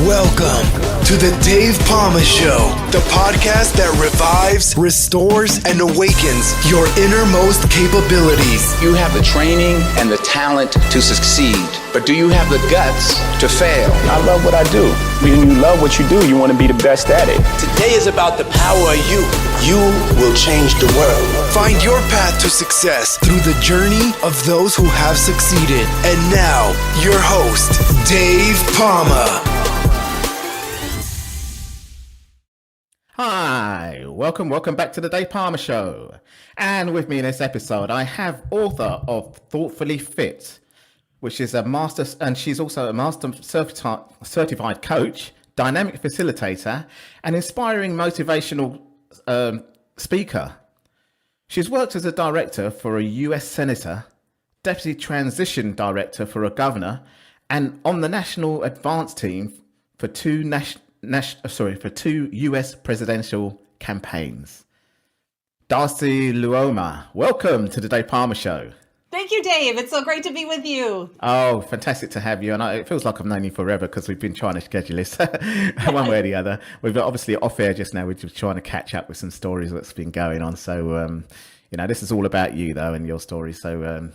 Welcome to the Dave Palma Show, the podcast that revives, restores, and awakens your innermost capabilities. You have the training and the talent to succeed, but do you have the guts to fail? I love what I do. When you love what you do, you want to be the best at it. Today is about the power of you. You will change the world. Find your path to success through the journey of those who have succeeded. And now, your host, Dave Palma. Hi, welcome back to the Dave Palma Show. And with me in this episode, I have author of Thoughtfully Fit, which is a master, and she's also a master certified coach, dynamic facilitator, and inspiring motivational speaker. She's worked as a director for a US senator, deputy transition director for a governor, and on the national advance team for two US presidential campaigns. Darcy Luoma, welcome to the Dave Palma Show. Thank you, Dave. It's so great to be with you. Oh, fantastic to have you. And it feels like I've known you forever because we've been trying to schedule this one way or the other. We've got obviously off air just now. We're just trying to catch up with some stories that's been going on. So, this is all about you, though, and your story. So,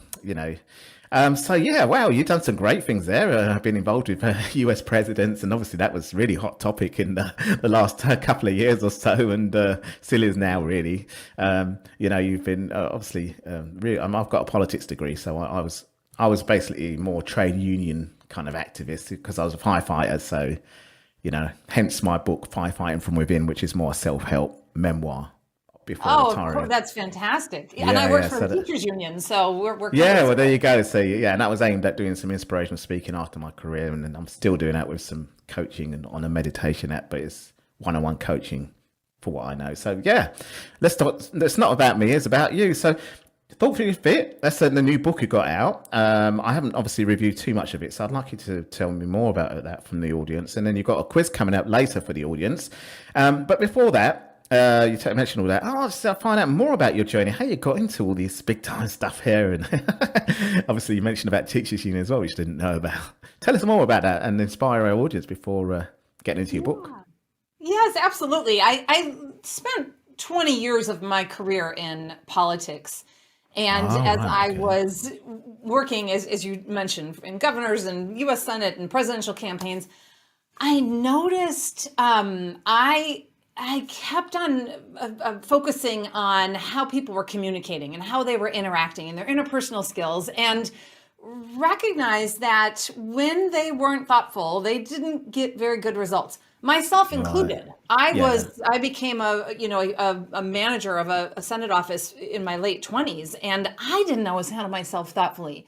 wow, you've done some great things there. I've been involved with US presidents, and obviously that was really hot topic in the last couple of years or so, and still is now, really. You've been really. I've got a politics degree, so I was basically more trade union kind of activist because I was a firefighter. So, hence my book, Firefighting from Within, which is more a self-help memoir. Oh, that's fantastic. Yeah, and I worked for a teachers union, so we're well, there you go. So and that was aimed at doing some inspirational speaking after my career, and then I'm still doing that with some coaching and on a meditation app, but it's one-on-one coaching for what I know. So it's not about me, it's about you. So Thoughtfully Fit, that's the new book you got out. I haven't obviously reviewed too much of it, so I'd like you to tell me more about that from the audience, and then you've got a quiz coming up later for the audience. But before that, you mentioned all that. I'll find out more about your journey, how you got into all these big time stuff here, and obviously you mentioned about teachers union as well, which I didn't know about. Tell us more about that and inspire our audience before getting into your book. Yes, absolutely. I spent 20 years of my career in politics, and I was working, as you mentioned, in governors and U.S. Senate and presidential campaigns, I noticed I kept on focusing on how people were communicating and how they were interacting and their interpersonal skills, and recognized that when they weren't thoughtful, they didn't get very good results, myself included. I became a manager of a Senate office in my late 20s, and I didn't always handle myself thoughtfully.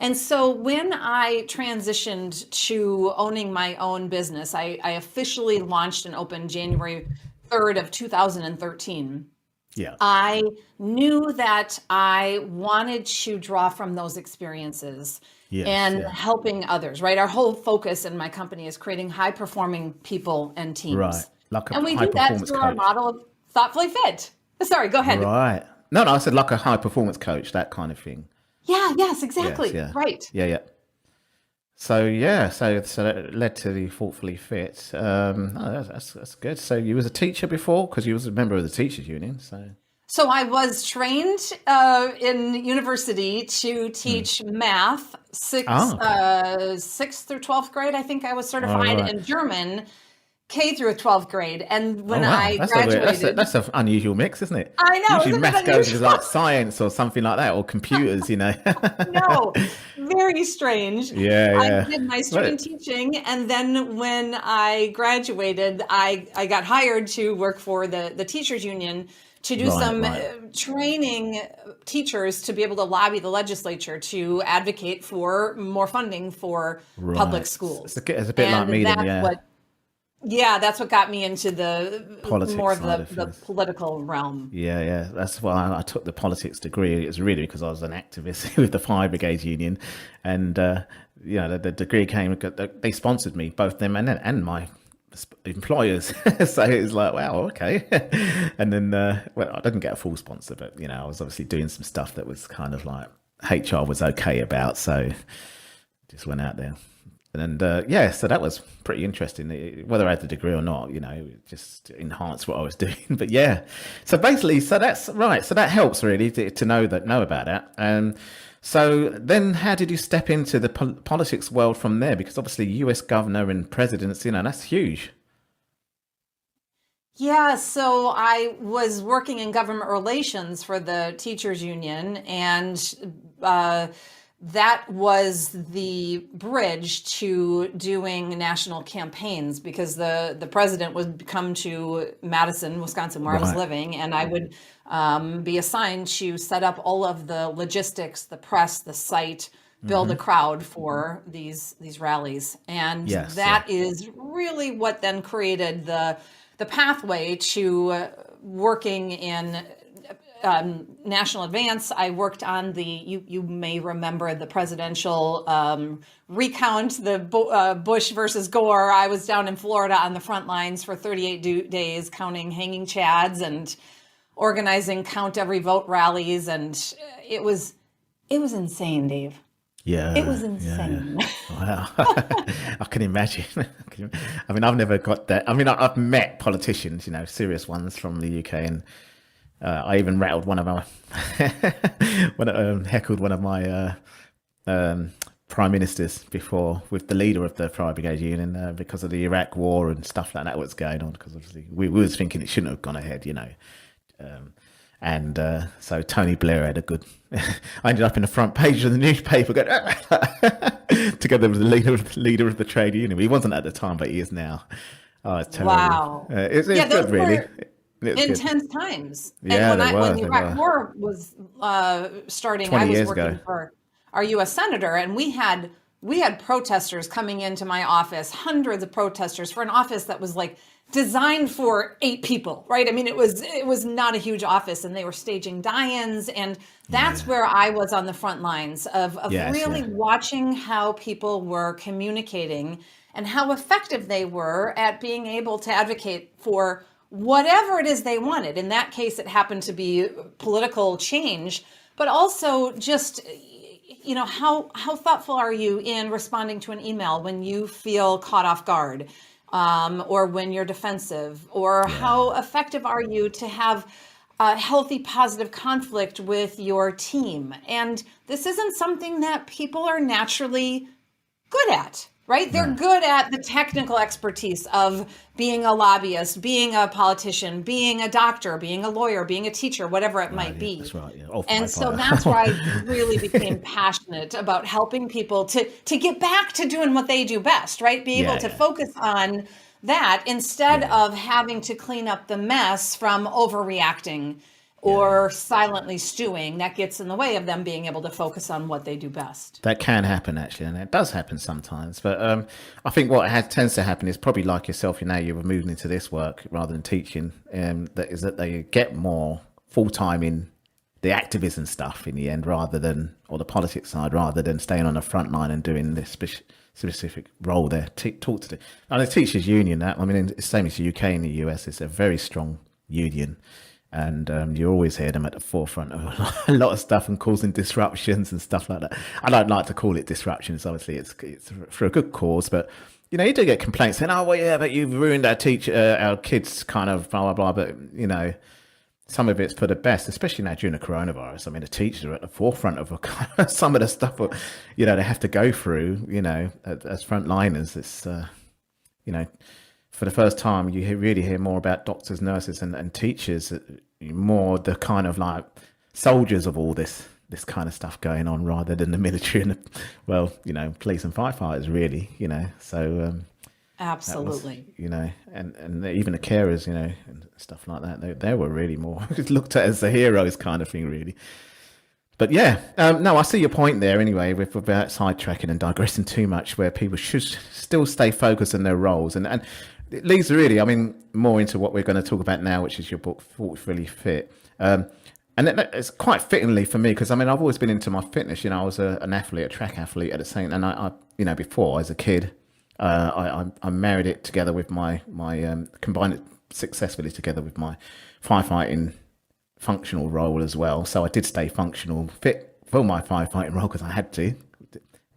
And so when I transitioned to owning my own business, I officially launched and opened January 3rd of 2013. Yeah. I knew that I wanted to draw from those experiences helping others, right? Our whole focus in my company is creating high-performing people and teams. Right. And we do that through our model of Thoughtfully Fit. Sorry, go ahead. Right. No, I said like a high-performance coach, that kind of thing. Yeah, yes, exactly. Yes, right. Yeah. So that led to the Thoughtfully Fit. That's good. So you was a teacher before, because you was a member of the teachers union. So I was trained in university to teach math, sixth through 12th grade. I think I was certified in German, K through 12th grade. And when I graduated... That's an unusual mix, isn't it? I know. Usually math goes to like science or something like that, or computers, No, very strange. Yeah. I did my student teaching, and then when I graduated, I got hired to work for the teachers union to do training teachers to be able to lobby the legislature to advocate for more funding for public schools. It's a bit like me then, that's what got me into the politics more of the political realm. Yeah. That's why I took the politics degree. It was really because I was an activist with the Fire Brigades Union, and the degree came. They sponsored me, both them and my employers. So it was like, wow, okay. And then, I didn't get a full sponsor, but I was obviously doing some stuff that was kind of like HR was okay about. So just went out there And so that was pretty interesting. Whether I had the degree or not, it just enhanced what I was doing. But yeah, so basically, so that's right. So that helps really to know about that. So then how did you step into the politics world from there? Because obviously US governor and presidents, that's huge. Yeah, so I was working in government relations for the teachers union, and that was the bridge to doing national campaigns, because the president would come to Madison, Wisconsin, where I was living, and I would be assigned to set up all of the logistics, the press, the site, build a crowd for these rallies. And that is really what then created the pathway to working in national advance. I worked on you may remember the presidential recount, the Bush versus Gore. I was down in Florida on the front lines for 38 days, counting hanging chads and organizing count every vote rallies. And it was insane, Dave. Yeah. It was insane. Yeah. Wow. I can imagine. I mean, I've never got that. I mean, I've met politicians, serious ones from the UK, and I even rattled one of my, heckled one of my prime ministers before with the leader of the Fire Brigade Union because of the Iraq War and stuff like that was going on. Because obviously we was thinking it shouldn't have gone ahead, so Tony Blair had a good. I ended up in the front page of the newspaper, together with the leader of the trade union. He wasn't at the time, but he is now. Oh, it's terrible. Wow. It's good, really. Intense times. Yeah, and when the Iraq War was starting, I was working for our U.S. senator, and we had protesters coming into my office, hundreds of protesters for an office that was like designed for 8 people, right? I mean, it was not a huge office, and they were staging die-ins, and that's where I was on the front lines of really watching how people were communicating and how effective they were at being able to advocate for whatever it is they wanted. In that case, it happened to be political change, but also just, how thoughtful are you in responding to an email when you feel caught off guard, or when you're defensive, or how effective are you to have a healthy, positive conflict with your team? And this isn't something that people are naturally good at. Right? They're good at the technical expertise of being a lobbyist, being a politician, being a doctor, being a lawyer, being a teacher, whatever it might be. That's right. Yeah. And so that's where I really became passionate about helping people to get back to doing what they do best, right? Be able to focus on that instead of having to clean up the mess from overreacting or silently stewing. That gets in the way of them being able to focus on what they do best. That can happen, actually, and it does happen sometimes. But I think what tends to happen is probably like yourself, you were moving into this work rather than teaching, that they get more full-time in the activism stuff in the end, or the politics side, rather than staying on the front line and doing this specific role there. Talk to the teachers union. I mean, it's the same as the UK and the US. It's a very strong union. And you always hear them at the forefront of a lot of stuff and causing disruptions and stuff like that. I don't like to call it disruptions. Obviously, it's for a good cause, but you do get complaints saying, "Oh, well, yeah, but you've ruined our kids' kind of blah blah blah." But some of it's for the best, especially now during the coronavirus. I mean, the teachers are at the forefront of some of the stuff that they have to go through. As frontliners, it's for the first time, you really hear more about doctors, nurses, and teachers, more the kind of like soldiers of all this kind of stuff going on, rather than the military and police and firefighters, really. So absolutely, and even the carers, and stuff like that. They were really more looked at as the heroes, kind of thing, really. But no, I see your point there anyway, without sidetracking and digressing too much, where people should still stay focused on their roles. And it leads really, more into what we're going to talk about now, which is your book, Thoughtfully Fit. And it's quite fittingly for me, because I've always been into my fitness. I was an athlete, a track athlete at the same, and I before as a kid, I married it together with my combined it successfully together with my firefighting functional role as well. So I did stay functional, fit for my firefighting role because I had to.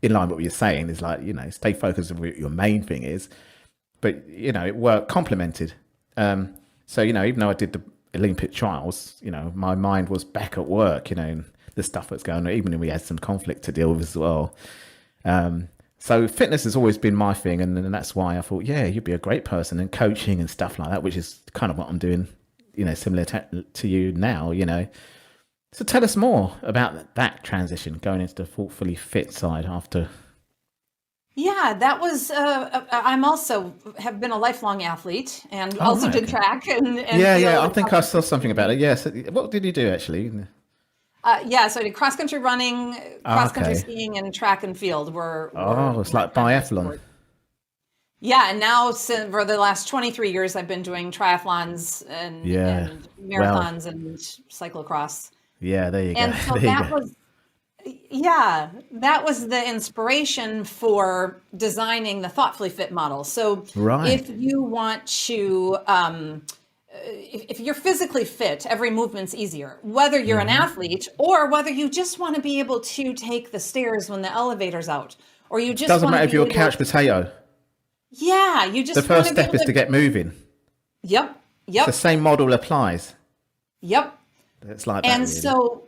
in line with what you're saying, is like, stay focused on what your main thing is, but it worked complemented. So even though I did the Olympic trials, my mind was back at work, and the stuff that's going on, even when we had some conflict to deal with as well. So fitness has always been my thing, and that's why I thought, yeah, you'd be a great person, and coaching and stuff like that, which is kind of what I'm doing, similar to you now, So tell us more about that transition, going into the thoughtfully fit side after. Yeah, that was, I'm also have been a lifelong athlete and also right, did okay. track. And Yeah, I think I saw something about it. Yes. What did you do actually? So I did cross-country running, cross-country skiing, and track and field were it's like biathlon. sport. Yeah, and now for the last 23 years, I've been doing triathlons and marathons and cyclocross. Yeah, there you go. And so that was the inspiration for designing the Thoughtfully Fit model. So if you want to, if you're physically fit, every movement's easier, whether you're an athlete or whether you just want to be able to take the stairs when the elevator's out, or you just doesn't matter if you're a couch potato. Yeah, you just the first step is to get moving. Yep. The same model applies. Yep. It's like that. And really. so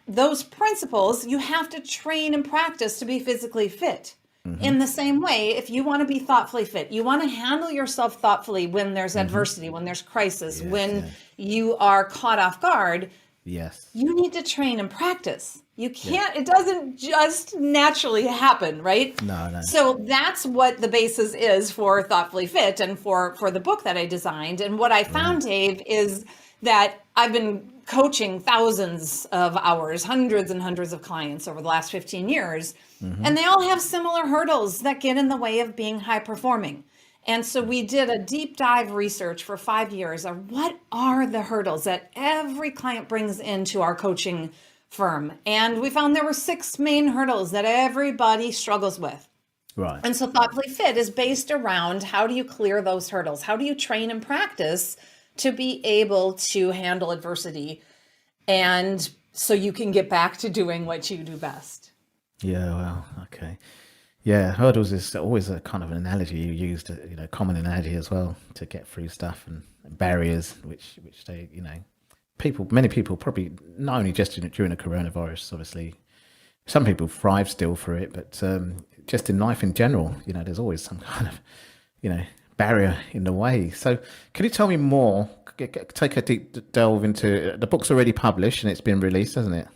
those principles you have to train and practice to be physically fit. In the same way, if you want to be thoughtfully fit, you want to handle yourself thoughtfully when there's adversity, when there's crisis, when you are caught off guard. Yes. You need to train and practice. You can't, it doesn't just naturally happen, right? No. So that's what the basis is for Thoughtfully Fit and for the book that I designed. And what I found, Dave, is that I've been coaching thousands of hours, hundreds and hundreds of clients over the last 15 years, and they all have similar hurdles that get in the way of being high performing. And so we did a deep dive research for 5 years of what are the hurdles that every client brings into our coaching firm. And we found there were 6 main hurdles that everybody struggles with. Right. And so Thoughtfully Fit is based around how do you clear those hurdles? How do you train and practice to be able to handle adversity, and so you can get back to doing what you do best? Yeah, well, okay. Yeah, hurdles is always a kind of an analogy you use, common analogy as well, to get through stuff, and barriers, which they, many people probably, not only just during the coronavirus, obviously, some people thrive still through it, but just in life in general, there's always some kind of, barrier in the way. So can you tell me more, take a deep delve into, the book's already published and it's been released, hasn't it?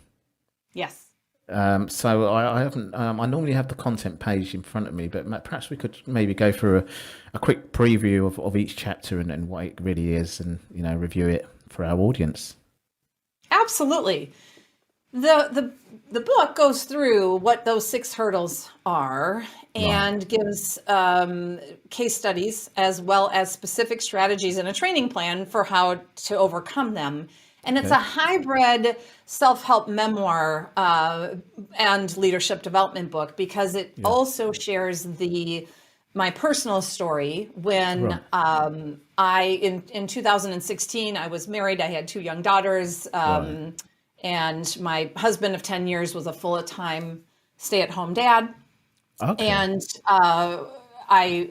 Yes. So I haven't, I normally have the content page in front of me, but perhaps we could maybe go through a quick preview of each chapter and what it really is, and, review it for our audience. Absolutely. The book goes through what those 6 hurdles are and gives case studies as well as specific strategies and a training plan for how to overcome them. And it's a hybrid self-help memoir and leadership development book, because it also shares my personal story when in 2016, I was married. I had 2 young daughters. And my husband of 10 years was a full-time stay-at-home dad. Okay. And I,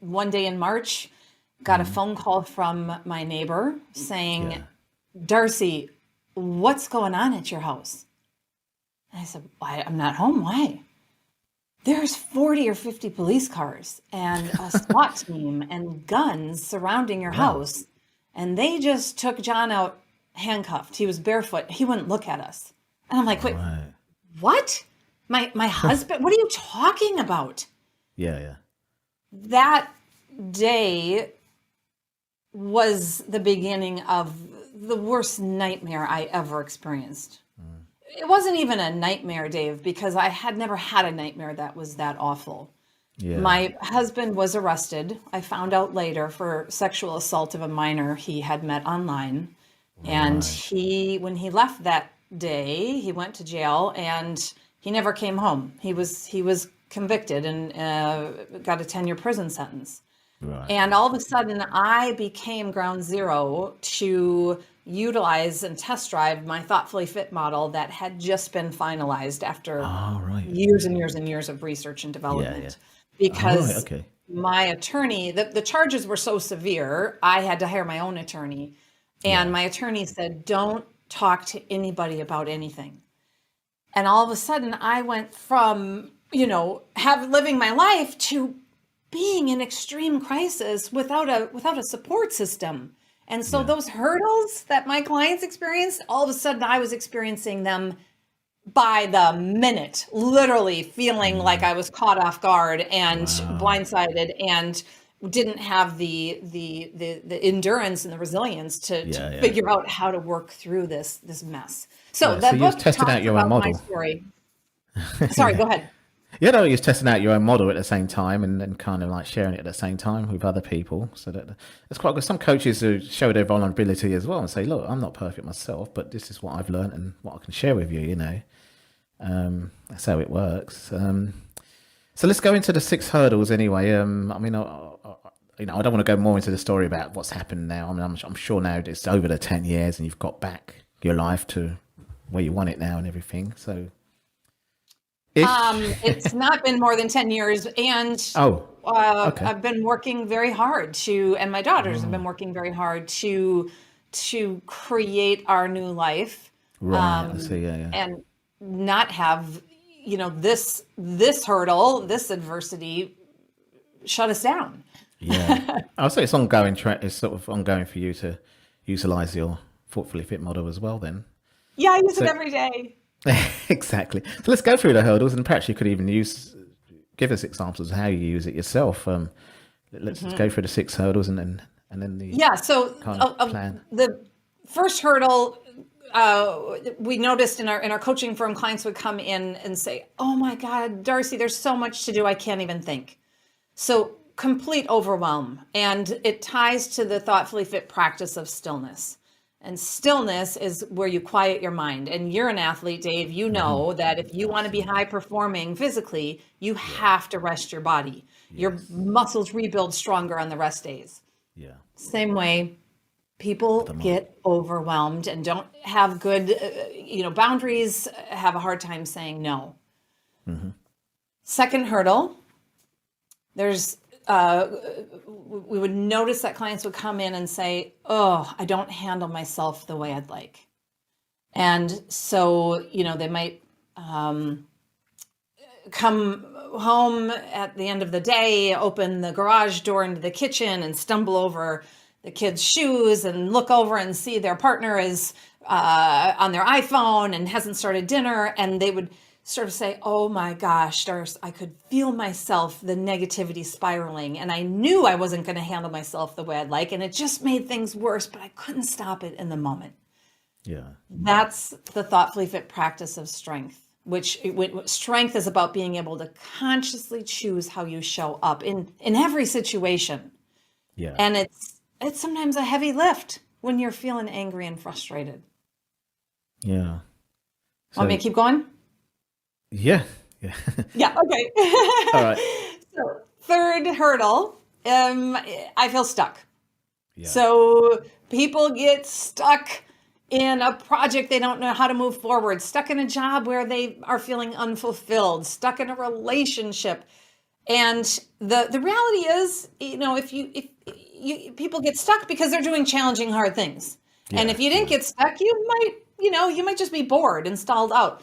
one day in March, got a phone call from my neighbor saying, Darcy, what's going on at your house? And I said, I'm not home. Why? There's 40 or 50 police cars and a SWAT team and guns surrounding your house. And they just took John out handcuffed. He was barefoot. He wouldn't look at us. And I'm like, wait, what? My husband? What are you talking about? Yeah. That day was the beginning of the worst nightmare I ever experienced. It wasn't even a nightmare, Dave, because I had never had a nightmare that was that awful. Yeah. My husband was arrested, I found out later, for sexual assault of a minor he had met online. And when he left that day, he went to jail and he never came home. He was convicted and got a 10-year prison sentence. Right. And all of a sudden, I became ground zero to utilize and test drive my Thoughtfully Fit model that had just been finalized after Oh, right. years and years and years of research and development. Oh, right. Because Okay. my attorney, the charges were so severe, I had to hire my own attorney. And my attorney said, don't talk to anybody about anything. And all of a sudden, I went from, living my life to being in extreme crisis without a support system. And so those hurdles that my clients experienced, all of a sudden I was experiencing them by the minute, literally feeling like I was caught off guard and blindsided and didn't have the endurance and the resilience to figure out how to work through this mess. So that book tested talks out your about own my model. story. Sorry, go ahead. Yeah, no, you're testing out your own model at the same time and then kind of like sharing it at the same time with other people. So it's quite good. Some coaches who show their vulnerability as well and say, look, I'm not perfect myself, but this is what I've learned and what I can share with you, That's how it works. So let's go into the 6 hurdles anyway. I don't want to go more into the story about what's happened now. I mean, I'm sure now it's over the 10 years and you've got back your life to where you want it now and everything. So... it's not been more than 10 years, and okay. I've been working very hard and my daughters have been working very hard to create our new life, right? I see, and not have this hurdle, this adversity, shut us down. Yeah, I'll say it's ongoing. It's sort of ongoing for you to utilize your Thoughtfully Fit model as well. Then, yeah, I use it every day. Exactly. So let's go through the hurdles, and perhaps you could even give us examples of how you use it yourself. Let's just go through the 6 hurdles and then the kind of plan. The first hurdle, we noticed in our coaching firm, clients would come in and say, "Oh my God, Darcy, there's so much to do, I can't even think." So complete overwhelm, and it ties to the Thoughtfully Fit practice of stillness. And stillness is where you quiet your mind. And you're an athlete, Dave. You know that if you want to be high performing physically, you have to rest your body. Your muscles rebuild stronger on the rest days. Yeah. Same way, people get overwhelmed and don't have good, boundaries, have a hard time saying no. Mm-hmm. Second hurdle, we would notice that clients would come in and say, "Oh, I don't handle myself the way I'd like." And so, they might come home at the end of the day, open the garage door into the kitchen and stumble over the kids' shoes and look over and see their partner is on their iPhone and hasn't started dinner. And they would sort of say, "Oh my gosh, Darce, I could feel myself, the negativity spiraling. And I knew I wasn't going to handle myself the way I'd like. And it just made things worse, but I couldn't stop it in the moment." Yeah. That's the Thoughtfully Fit practice of strength, which strength is about being able to consciously choose how you show up in every situation. Yeah. And it's sometimes a heavy lift when you're feeling angry and frustrated. Yeah. Want me to keep going? Yeah. Yeah. Okay. All right. So third hurdle, I feel stuck. Yeah. So people get stuck in a project, they don't know how to move forward, stuck in a job where they are feeling unfulfilled, stuck in a relationship. And the reality is, if people get stuck because they're doing challenging, hard things. Yeah. And if you didn't get stuck, you might just be bored and stalled out.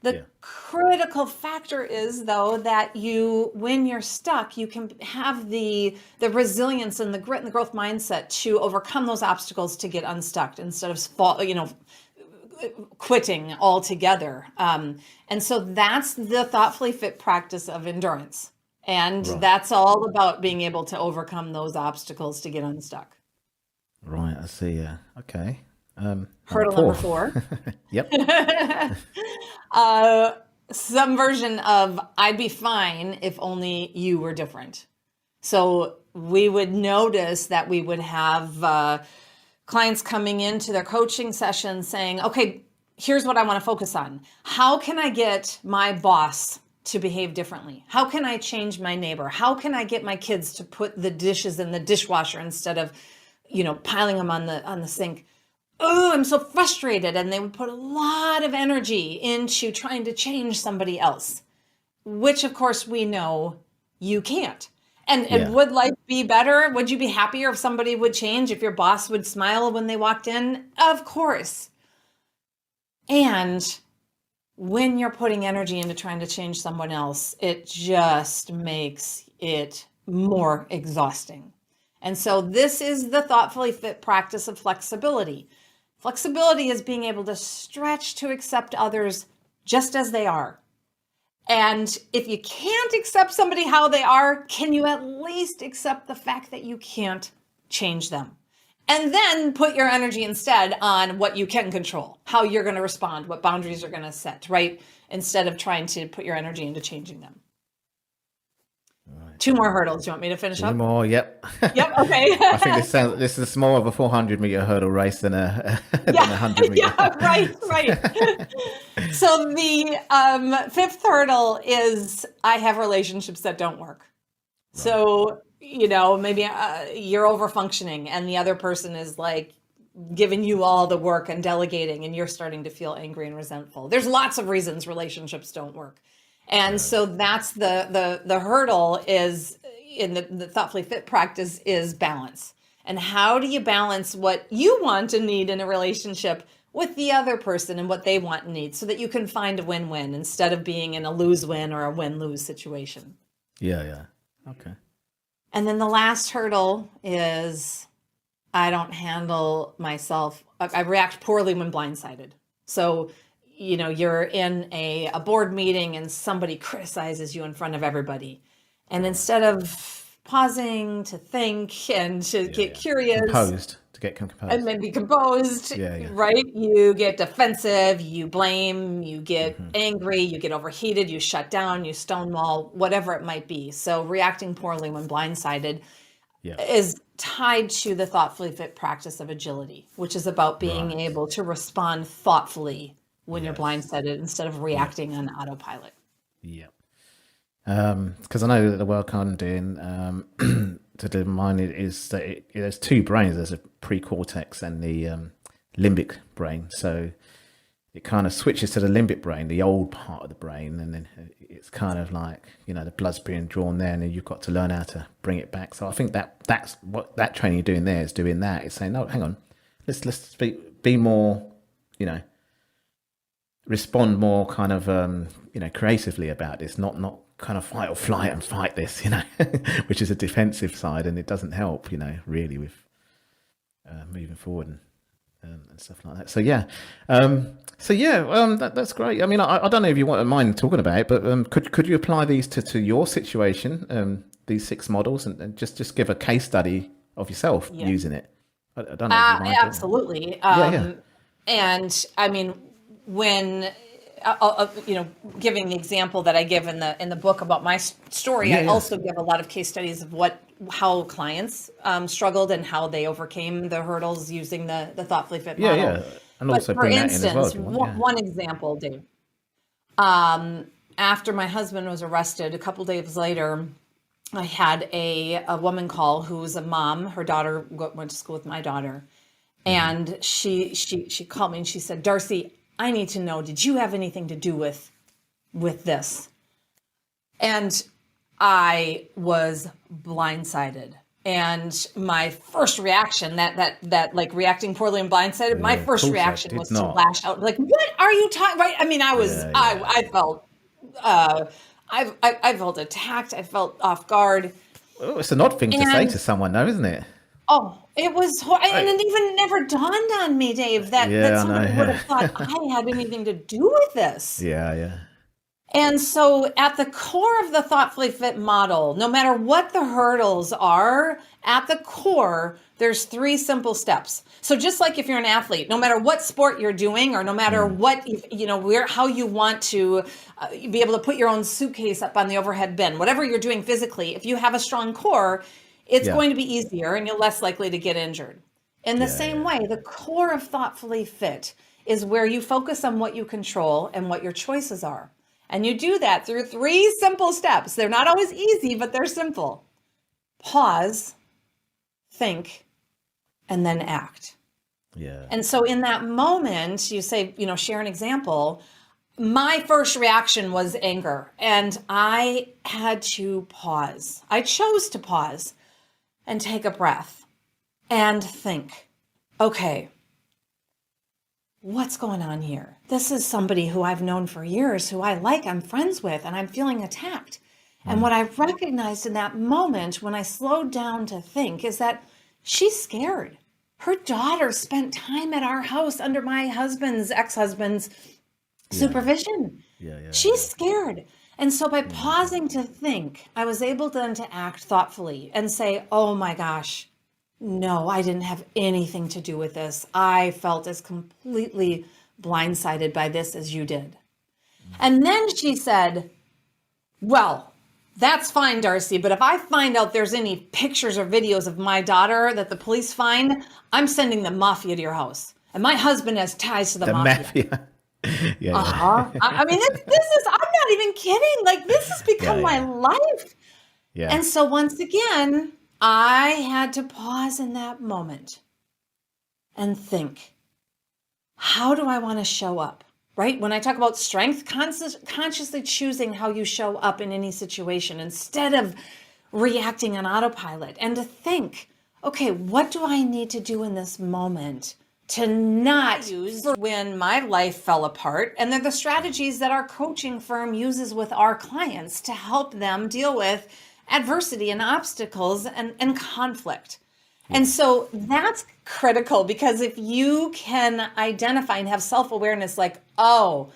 The critical factor is, though, that when you're stuck, you can have the resilience and the grit and the growth mindset to overcome those obstacles to get unstuck instead of quitting altogether. And so that's the Thoughtfully Fit practice of endurance. And that's all about being able to overcome those obstacles to get unstuck. Right, I see. Yeah. Okay. Hurdle number 4. Yep. Some version of "I'd be fine if only you were different." So we would notice that we would have clients coming into their coaching session saying, "Okay, here's what I want to focus on. How can I get my boss to behave differently? How can I change my neighbor? How can I get my kids to put the dishes in the dishwasher instead of, piling them on the sink? Oh, I'm so frustrated. And they would put a lot of energy into trying to change somebody else, which of course we know you can't. And would life be better? Would you be happier if somebody would change? If your boss would smile when they walked in? Of course. And when you're putting energy into trying to change someone else, it just makes it more exhausting. And so this is the thoughtfully fit practice of flexibility. Flexibility is being able to stretch to accept others just as they are. And if you can't accept somebody how they are, can you at least accept the fact that you can't change them? And then put your energy instead on what you can control, how you're going to respond, what boundaries you're going to set, right? Instead of trying to put your energy into changing them. Right. 2 more hurdles. You want me to finish up? 2 more, yep. Yep, okay. I think this is more of a 400-meter hurdle race than a 100-meter. Yeah, right. So the 5th hurdle is I have relationships that don't work. Right. So, maybe you're over functioning and the other person is like giving you all the work and delegating and you're starting to feel angry and resentful. There's lots of reasons relationships don't work. And so that's the hurdle is in the thoughtfully fit practice is balance. And how do you balance what you want and need in a relationship with the other person and what they want and need so that you can find a win-win instead of being in a lose-win or a win-lose situation? Yeah. Okay. And then the last hurdle is I don't handle myself. I react poorly when blindsided. So, you're in a board meeting and somebody criticizes you in front of everybody. And instead of pausing to think and to get curious. To get composed. And then be composed, right? You get defensive, you blame, you get angry, you get overheated, you shut down, you stonewall, whatever it might be. So reacting poorly when blindsided is tied to the thoughtfully fit practice of agility, which is about being able to respond thoughtfully when you're blindsided instead of reacting on autopilot. Yeah. Because I know that the work I'm doing to do mine is that there's 2 brains. There's a pre-cortex and the limbic brain. So it kind of switches to the limbic brain, the old part of the brain, and then it's kind of like, the blood's being drawn there, and then you've got to learn how to bring it back. So I think that's what that training you're doing there is doing that. It's saying, no, hang on, let's be more, respond more kind of, creatively about this, not kind of fight or flight and fight this, which is a defensive side, and it doesn't help, really with moving forward and stuff like that. That's great. I mean, I don't know if you want to mind talking about it, but could you apply these to your situation, these 6 models, and just give a case study of yourself using it? I don't know. If you mind absolutely. And I mean, when giving the example that I give in the book about my story, I also give a lot of case studies of how clients struggled and how they overcame the hurdles using the thoughtfully fit model. Yeah. And also for instance, one example, Dave. After my husband was arrested, a couple days later, I had a woman call who was a mom. Her daughter went to school with my daughter, and she called me and she said, "Darcy, I need to know, did you have anything to do with this?" And I was blindsided. And my first reaction, that like reacting poorly and blindsided, my first reaction was to lash out. Like, what are you talking? Right? I mean, I felt attacked. I felt off guard. Well, it's an odd thing to say to someone, though, isn't it? Oh, it was, and it even never dawned on me, Dave, that somebody would have thought I had anything to do with this. Yeah. And so at the core of the thoughtfully fit model, no matter what the hurdles are, at the core, there's 3 simple steps. So just like if you're an athlete, no matter what sport you're doing, or no matter what, how you want to be able to put your own suitcase up on the overhead bin, whatever you're doing physically, if you have a strong core, it's going to be easier and you're less likely to get injured. In the same way, the core of thoughtfully fit is where you focus on what you control and what your choices are. And you do that through 3 simple steps. They're not always easy, but they're simple. Pause, think, and then act. Yeah. And so in that moment, you say, share an example. My first reaction was anger, and I had to pause. I chose to pause and take a breath and think, okay, what's going on here? This is somebody who I've known for years, who I like, I'm friends with, and I'm feeling attacked. And what I recognized in that moment when I slowed down to think is that she's scared. Her daughter spent time at our house under my ex-husband's supervision. She's scared. And so by pausing to think, I was able then to act thoughtfully and say, oh my gosh, no, I didn't have anything to do with this. I felt as completely blindsided by this as you did. And then she said, well, that's fine, Darcy, but if I find out there's any pictures or videos of my daughter that the police find, I'm sending the mafia to your house. And my husband has ties to the mafia. I mean, this is, I'm not even kidding. Like, this has become my life. Yeah. And so once again, I had to pause in that moment and think, how do I want to show up? Right? When I talk about strength, consciously choosing how you show up in any situation instead of reacting on autopilot, and to think, okay, what do I need to do in this moment to not use when my life fell apart? And they're the strategies that our coaching firm uses with our clients to help them deal with adversity and obstacles and conflict. And so that's critical, because if you can identify and have self-awareness, like, oh,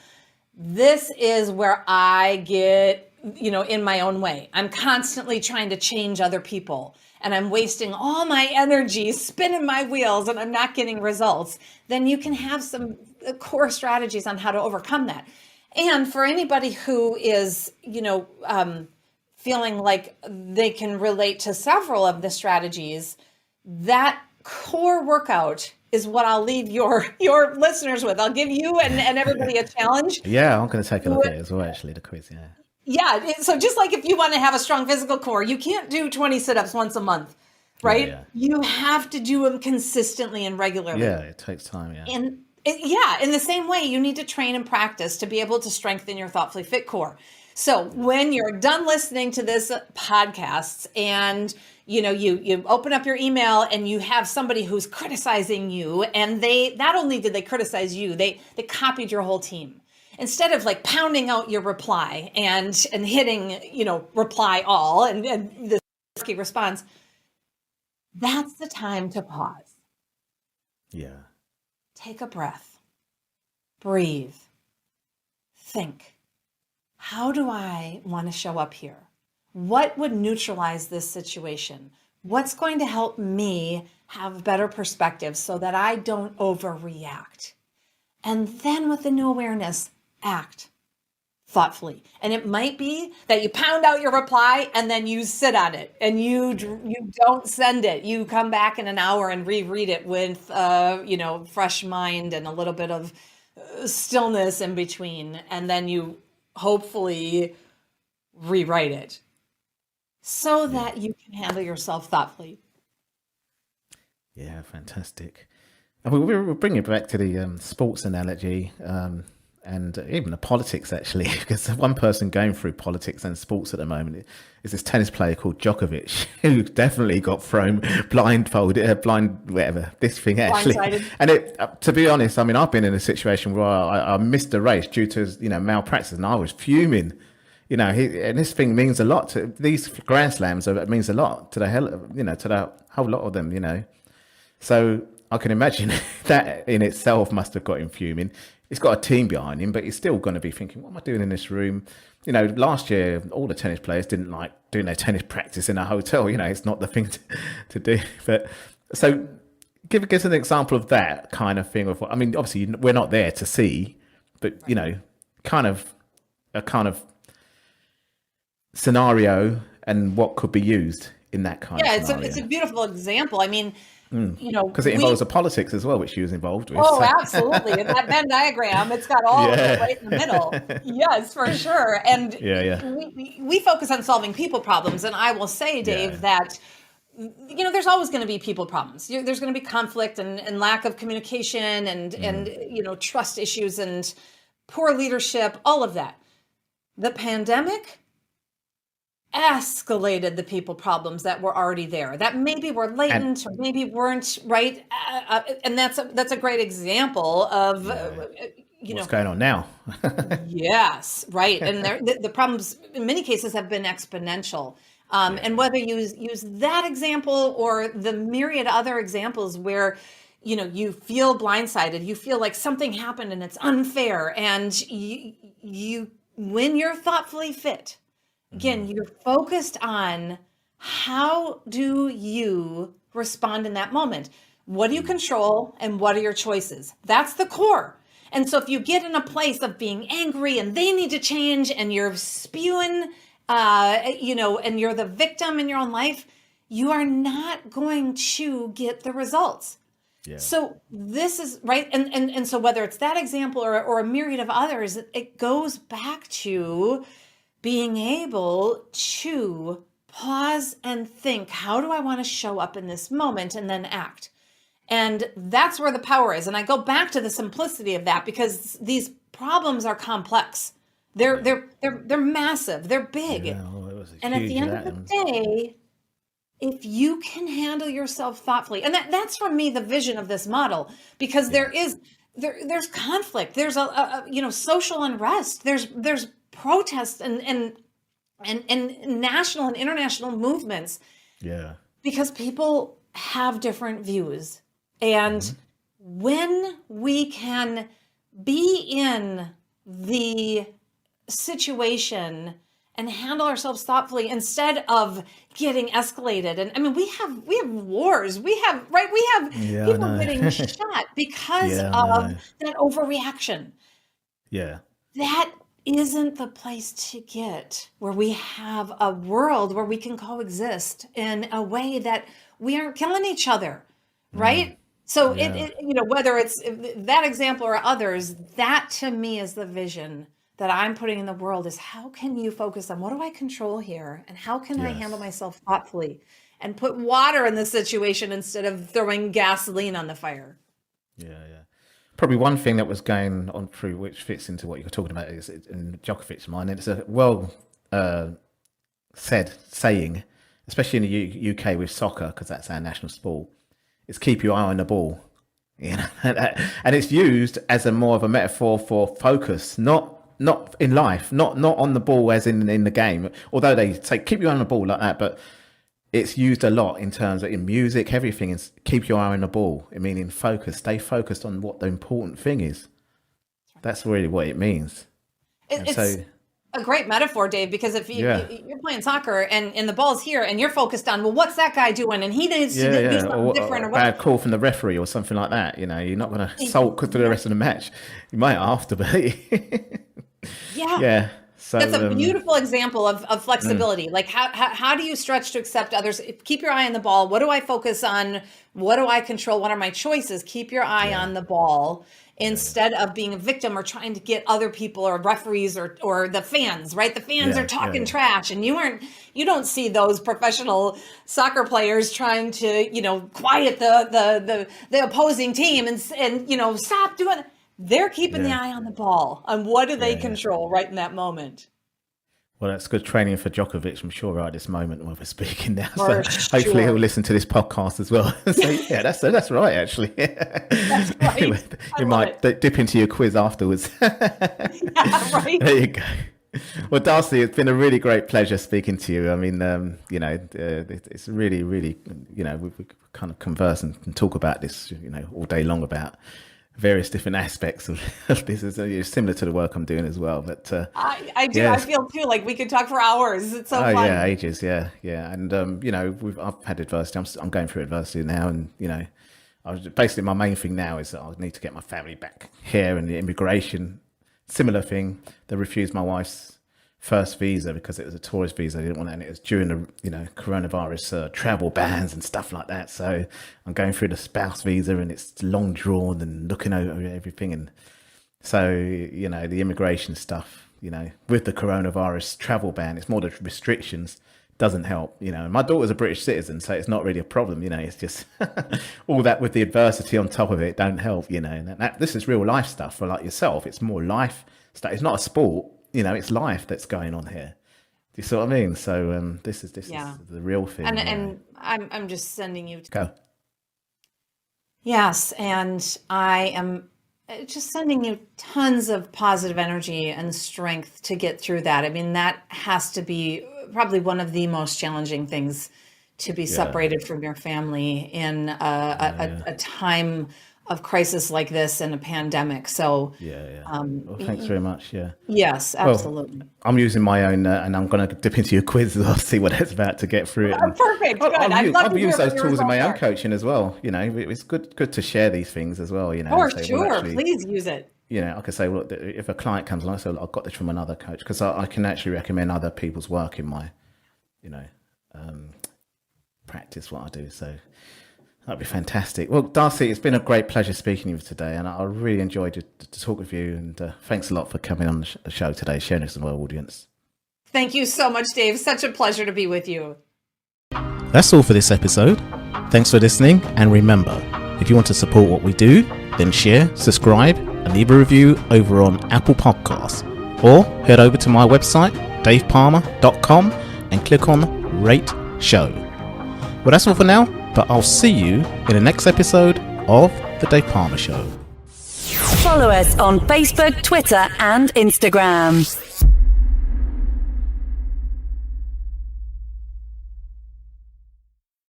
this is where I get, in my own way. I'm constantly trying to change other people, and I'm wasting all my energy spinning my wheels, and I'm not getting results. Then you can have some core strategies on how to overcome that. And for anybody who is, feeling like they can relate to several of the strategies, that core workout is what I'll leave your listeners with. I'll give you and everybody a challenge. Yeah, I'm going to take a look at it as well, actually, the quiz. Yeah. So just like if you want to have a strong physical core, you can't do 20 sit-ups once a month, right? Yeah. You have to do them consistently and regularly. Yeah, it takes time. Yeah. And in the same way, you need to train and practice to be able to strengthen your thoughtfully fit core. So when you're done listening to this podcast and you open up your email and you have somebody who's criticizing you, and they not only did they criticize you, they copied your whole team. Instead of like pounding out your reply and hitting, reply all and the response, that's the time to pause. Yeah. Take a breath. Breathe. Think. How do I want to show up here? What would neutralize this situation? What's going to help me have better perspective so that I don't overreact? And then with the new awareness, act thoughtfully. And it might be that you pound out your reply and then you sit on it and you don't send it. You come back in an hour and reread it with, fresh mind and a little bit of stillness in between. And then you hopefully rewrite it so that you can handle yourself thoughtfully. Yeah, fantastic. And we'll bring it back to the sports analogy and even the politics, actually, because one person going through politics and sports at the moment is this tennis player called Djokovic, who definitely got thrown this thing actually. Blindsided. And to be honest, I mean, I've been in a situation where I missed the race due to malpractice, and I was fuming. And this thing means a lot to these Grand Slams. It means a lot to the whole lot of them. So I can imagine that in itself must have got him fuming. He's got a team behind him, but he's still going to be thinking, what am I doing in this room? Last year, all the tennis players didn't like doing their tennis practice in a hotel. It's not the thing to do. But so give us an example of that kind of thing. Obviously, we're not there to see, but, kind of scenario and what could be used in that kind of scenario. Yeah, it's a beautiful example. I mean, Because it involves the politics as well, which she was involved with. Oh, absolutely. And that Venn diagram, it's got all of it right in the middle. Yes, for sure. And we focus on solving people problems. And I will say, Dave, that there's always going to be people problems. There's going to be conflict and lack of communication and trust issues and poor leadership, all of that. The pandemic escalated the people problems that were already there, that maybe were latent or maybe weren't, right? And that's a great example of what's going on now. Yes, right. And the problems in many cases have been exponential. And whether you use that example or the myriad other examples where you feel blindsided, you feel like something happened and it's unfair, and you when you're thoughtfully fit, again, you're focused on how do you respond in that moment? What do you control and what are your choices? That's the core. And so if you get in a place of being angry and they need to change and you're spewing, and you're the victim in your own life, you are not going to get the results. Yeah. So this is right. And so whether it's that example or a myriad of others, it goes back to being able to pause and think, how do I want to show up in this moment, and then act? And that's where the power is. And I go back to the simplicity of that because these problems are complex. They're massive. They're big. Yeah, and at the end of the day, if you can handle yourself thoughtfully, and that's for me the vision of this model, because there's conflict, there's a social unrest, there's protests and national and international movements. Yeah. Because people have different views. And when we can be in the situation and handle ourselves thoughtfully instead of getting escalated. And I mean, we have wars. We have people getting shot because of that overreaction. Yeah. That isn't the place to get, where we have a world where we can coexist in a way that we aren't killing each other. Right. So whether it's that example or others, that to me is the vision that I'm putting in the world, is how can you focus on what do I control here, and how can I handle myself thoughtfully and put water in the situation instead of throwing gasoline on the fire. Yeah. Probably one thing that was going on through, which fits into what you're talking about, is in Djokovic's mind, and it's a well said saying, especially in the UK with soccer, because that's our national sport, is keep your eye on the ball. And it's used as a more of a metaphor for focus, not in life, not on the ball as in the game, although they say keep your eye on the ball like that, but it's used a lot in terms of in music, everything is keep your eye on the ball. I mean, in focus, stay focused on what the important thing is. That's really what it means. It's a great metaphor, Dave, because if you're playing soccer and the ball's here and you're focused on, well, what's that guy doing? And he needs to do something different. Or a bad call from the referee or something like that. You're not going to sulk through the rest of the match. You might after, but yeah. So that's a beautiful example of flexibility. Like how do you stretch to accept others? Keep your eye on the ball. What do I focus on? What do I control? What are my choices? Keep your eye on the ball instead of being a victim or trying to get other people or referees or the fans, right? The fans are talking trash, and you don't see those professional soccer players trying to, quiet the opposing team and stop doing it. They're keeping the eye on the ball. And what do they control right in that moment? Well, that's good training for Djokovic, I'm sure, right at this moment when we're speaking now. So hopefully he'll listen to this podcast as well. So that's right, actually. That's right. You might dip into your quiz afterwards. Right. There you go. Well, Darcy, it's been a really great pleasure speaking to you. I mean, it's really, really, we kind of converse and talk about this, all day long about various different aspects of this. Is similar to the work I'm doing as well. But I do. I feel too like we could talk for hours. It's so fun. Yeah, ages. Yeah. And I've had adversity. I'm going through adversity now, and basically my main thing now is that I need to get my family back here, and the immigration, similar thing. They refused my wife's first visa because it was a tourist visa. I didn't want it, and it was during the coronavirus travel bans and stuff like that. So I'm going through the spouse visa, and it's long drawn and looking over everything. And so the immigration stuff, with the coronavirus travel ban, it's more the restrictions doesn't help. My daughter's a British citizen, so it's not really a problem. It's just all that with the adversity on top of it don't help. This is real life stuff for like yourself. It's more life stuff. It's not a sport. It's life that's going on here. Do you see what I mean? So this is the real thing. And I'm just sending you. Go. Yes, and I am just sending you tons of positive energy and strength to get through that. I mean, that has to be probably one of the most challenging things, to be separated from your family in a time of crisis like this and a pandemic. So well, thanks very much. Yes, absolutely. Well, I'm using my own and I'm going to dip into your quiz as well, see what it's about to get through it. Perfect. Good. I've used those tools in my own coaching as well. It's good to share these things as well. For sure. Please use it. I could say, well, if a client comes along, so I've got this from another coach, because I can actually recommend other people's work in my, practice what I do. So that'd be fantastic. Well, Darcy, it's been a great pleasure speaking to you today, and I really enjoyed to talk with you. And thanks a lot for coming on the show today, sharing this with our audience. Thank you so much, Dave. Such a pleasure to be with you. That's all for this episode. Thanks for listening, and remember, if you want to support what we do, then share, subscribe, and leave a review over on Apple Podcasts, or head over to my website, davepalmer.com, and click on Rate Show. Well, that's all for now, but I'll see you in the next episode of The Dave Palmer Show. Follow us on Facebook, Twitter, and Instagram.